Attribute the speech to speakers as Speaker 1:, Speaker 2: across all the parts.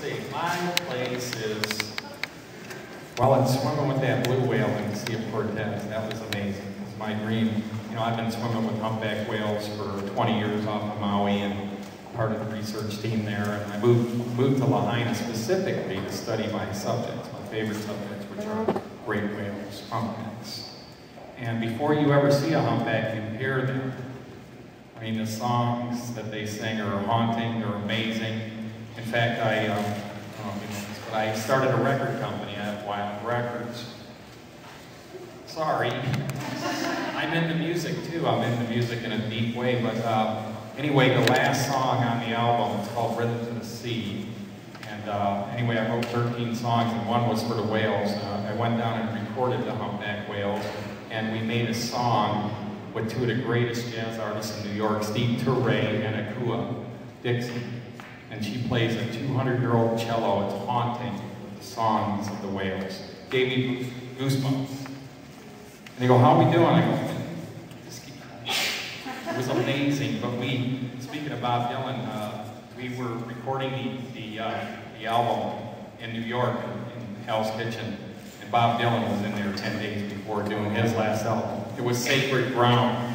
Speaker 1: see. My place is, well, it's swimming with that blue whale in the Sea of Cortez. That was amazing. It was my dream. You know, I've been swimming with humpback whales for 20 years off of Maui and part of the research team there. And I moved to Lahaina specifically to study my subjects, my favorite subjects, which are great whales, humpbacks. And before you ever see a humpback, you hear them. I mean, the songs that they sing are haunting, they're amazing. In fact, I started a record company at Wyland Records. Sorry. I'm into music too. I'm into music in a deep way, but anyway, the last song on the album is called Rhythm to the Sea. And anyway, I wrote 13 songs, and one was for the whales. I went down and recorded the humpback whales, and we made a song with two of the greatest jazz artists in New York, Steve Turre and Akua Dixon. And she plays a 200-year-old cello. It's haunting, the songs of the whales. Gave me goosebumps. And they go, how are we doing? I go, just keep going. It was amazing, but speaking of Bob Dylan, we were recording the album in New York, in Hell's Kitchen, and Bob Dylan was in there 10 days before doing his last album. It was sacred ground.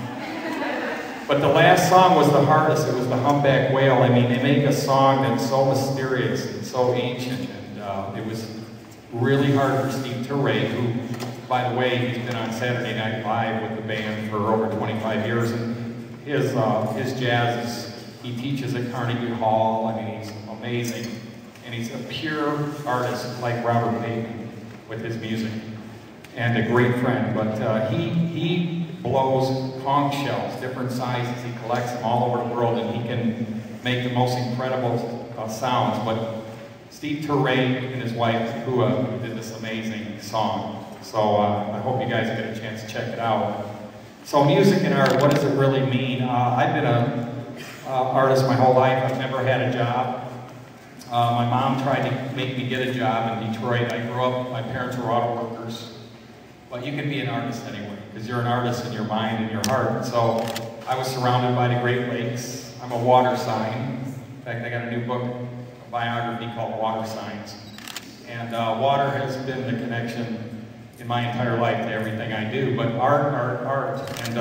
Speaker 1: But the last song was the hardest. It was the Humpback Whale. I mean, they make a song that's so mysterious and so ancient, and it was really hard for Steve Turre, who, by the way, he's been on Saturday Night Live with the band for over 25 years, and his jazz he teaches at Carnegie Hall. I mean, he's amazing, and he's a pure artist like Robert Bateman with his music, and a great friend. But he blows conch shells, different sizes. He collects them all over the world, and he can make the most incredible sounds. But Steve Turre and his wife, Akua, did this amazing song. So I hope you guys get a chance to check it out. So music and art, what does it really mean? I've been an artist my whole life. I've never had a job. My mom tried to make me get a job in Detroit. I grew up, my parents were auto workers. But you can be an artist anyway, because you're an artist in your mind and your heart. So I was surrounded by the Great Lakes. I'm a water sign. In fact, I got a new book, a biography called Water Signs. And water has been the connection in my entire life to everything I do. But art. And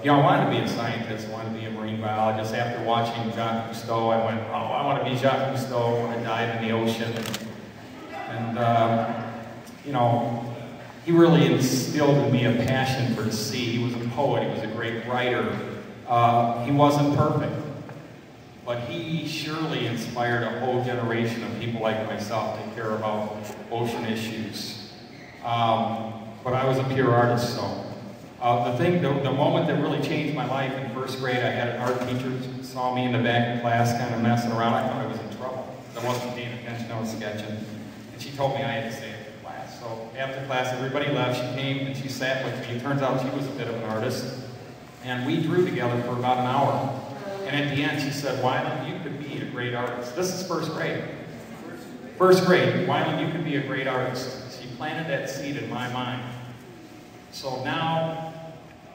Speaker 1: you know, I wanted to be a scientist. I wanted to be a marine biologist. After watching Jacques Cousteau, I went, oh, I want to be Jacques Cousteau. I want to dive in the ocean. And you know, he really instilled in me a passion for the sea. He was a poet, he was a great writer. He wasn't perfect, but he surely inspired a whole generation of people like myself to care about ocean issues. But I was a pure artist, so. The moment that really changed my life in first grade, I had an art teacher who saw me in the back of class kind of messing around. I thought I was in trouble. I wasn't paying attention, I was sketching. And she told me I had to stay. So after class, everybody left. She came and she sat with me. It turns out she was a bit of an artist. And we drew together for about an hour. And at the end, she said, Wyland, you could be a great artist. This is first grade. First grade, Wyland, you could be a great artist. She planted that seed in my mind. So now,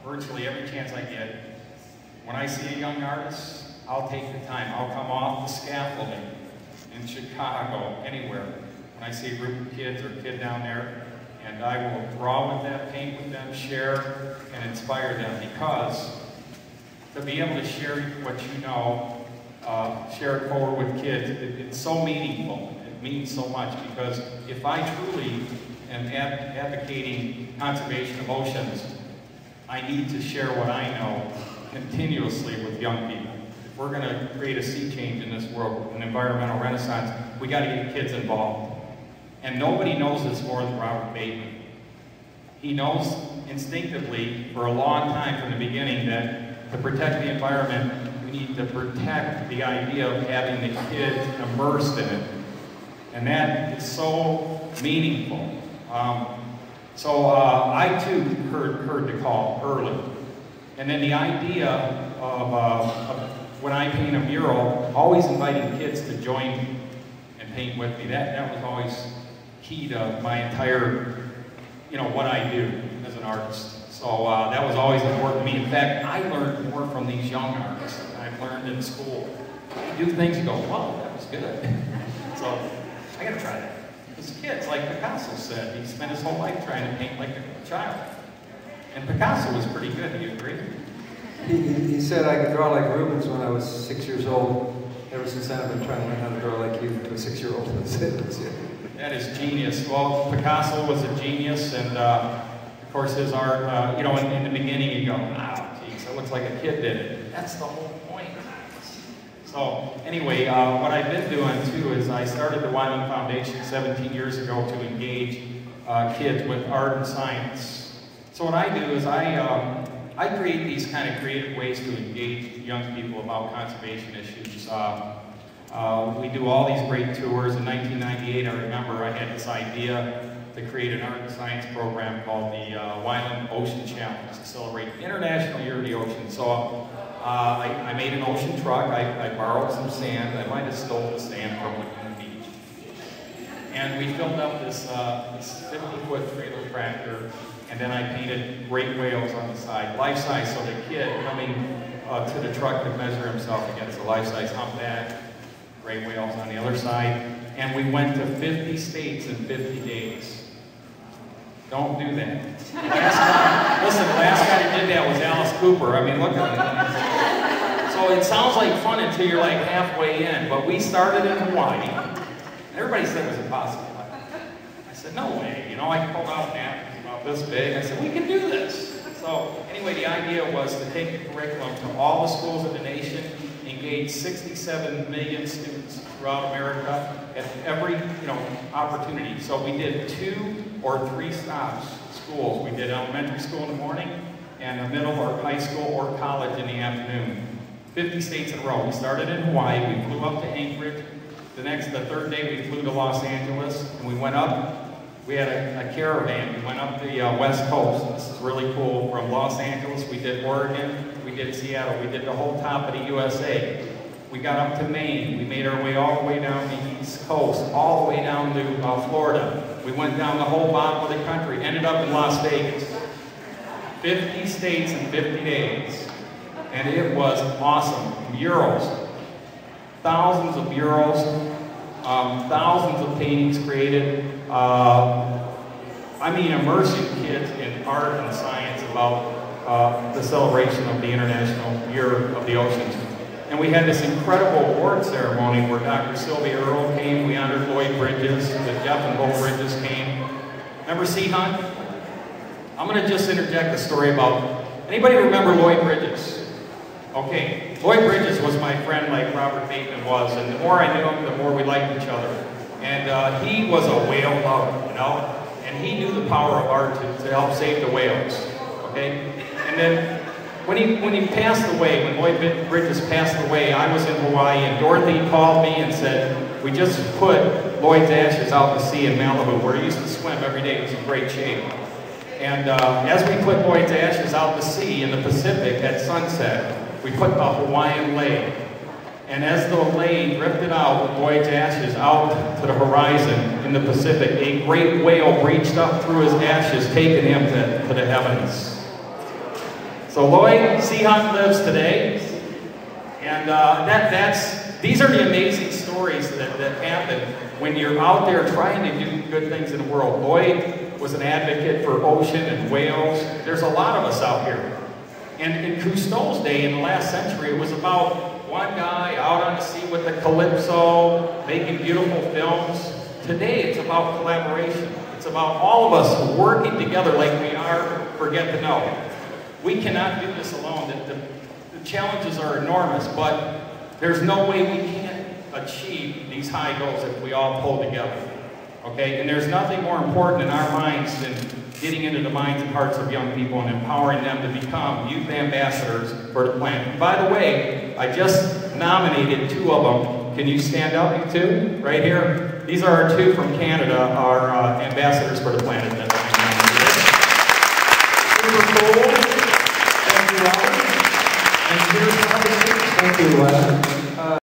Speaker 1: virtually every chance I get, when I see a young artist, I'll take the time. I'll come off the scaffolding in Chicago, anywhere. When I see a group of kids or a kid down there, and I will draw with them, paint with them, share, and inspire them, because to be able to share what you know, share it forward with kids, it's so meaningful. It means so much, because if I truly am advocating conservation of oceans, I need to share what I know continuously with young people. If we're going to create a sea change in this world, an environmental renaissance, we got to get kids involved. And nobody knows this more than Robert Bateman. He knows instinctively for a long time from the beginning that to protect the environment, we need to protect the idea of having the kids immersed in it. And that is so meaningful. I too heard the call early. And then the idea of when I paint a mural, always inviting kids to join me and paint with me. That was always key to my entire, you know, what I do as an artist. So that was always important to me. In fact, I learned more from these young artists than I've learned in school. You do things, you go, wow, that was good. So I gotta try that. Because kids, like Picasso said, he spent his whole life trying to paint like a child. And Picasso was pretty good, do you agree?
Speaker 2: He said I could draw like Rubens when I was 6 years old. Ever since then, I've been trying to learn how to draw like you to a 6-year-old.
Speaker 1: That is genius. Well, Picasso was a genius, and of course his art, you know, in the beginning you go, wow, geez, that looks like a kid did it. That's the whole point. So anyway, what I've been doing too is I started the Wyland Foundation 17 years ago to engage kids with art and science. So what I do is I create these kind of creative ways to engage young people about conservation issues. We do all these great tours. In 1998, I remember I had this idea to create an art and science program called the Wyland Ocean Challenge to celebrate International Year of the Ocean. So I made an ocean truck. I borrowed some sand. I might have stolen the sand from Laguna Beach. And we filled up this 50-foot trailer tractor. And then I painted great whales on the side, life-size, so the kid coming to the truck could measure himself against a life-size humpback, great whales on the other side. And we went to 50 states in 50 days. Don't do that. Listen, the last guy who did that was Alice Cooper. I mean, look at it. So it sounds like fun until you're like halfway in, but we started in Hawaii. And everybody said it was impossible. I said, no way. You know, I pulled out napkins this big. I said, we can do this. So anyway, the idea was to take the curriculum to all the schools of the nation, engage 67 million students throughout America at every opportunity. So we did 2 or 3 stops schools. We did elementary school in the morning and a middle or high school or college in the afternoon. 50 states in a row. We started in Hawaii. We flew up to Anchorage. The 3rd day we flew to Los Angeles and we went up. We had a caravan. We went up the West Coast. This is really cool. From Los Angeles, we did Oregon, we did Seattle, we did the whole top of the USA. We got up to Maine. We made our way all the way down the East Coast, all the way down to Florida. We went down the whole bottom of the country, ended up in Las Vegas. 50 states in 50 days. And it was awesome. Murals. Thousands of murals. Thousands of paintings created. I mean, immersing kids in art and science about the celebration of the International Year of the Oceans. And we had this incredible award ceremony where Dr. Sylvia Earle came. We honored Lloyd Bridges. The Jeff and Bo Bridges came. Remember Sea Hunt? I'm going to just interject a story about, anybody remember Lloyd Bridges? Okay, Lloyd Bridges was my friend like Robert Bateman was, and the more I knew him, the more we liked each other. And he was a whale lover, you know, and he knew the power of art to help save the whales, okay? And then when he passed away, when Lloyd Bridges passed away, I was in Hawaii, and Dorothy called me and said, we just put Lloyd's ashes out to sea in Malibu, where he used to swim every day. He was in great shape. And as we put Lloyd's ashes out to sea in the Pacific at sunset, we put the Hawaiian lei. And as the lei drifted out with Lloyd's ashes out to the horizon in the Pacific, a great whale reached up through his ashes, taking him to the heavens. So Lloyd Sea Hunt lives today, and these are the amazing stories that happen when you're out there trying to do good things in the world. Lloyd was an advocate for ocean and whales. There's a lot of us out here. And in Cousteau's day, in the last century, it was about one guy out on the sea with a calypso, making beautiful films. Today, it's about collaboration. It's about all of us working together like we are for Get to Know. We cannot do this alone. The challenges are enormous, but there's no way we can't achieve these high goals if we all pull together. Okay? And there's nothing more important in our minds than getting into the minds and hearts of young people and empowering them to become youth ambassadors for the planet. And by the way, I just nominated 2 of them. Can you stand up, you 2? Right here. These are our 2 from Canada, our ambassadors for the planet. Super cool. Thank you, Robert. And here's Robert.
Speaker 2: Thank you,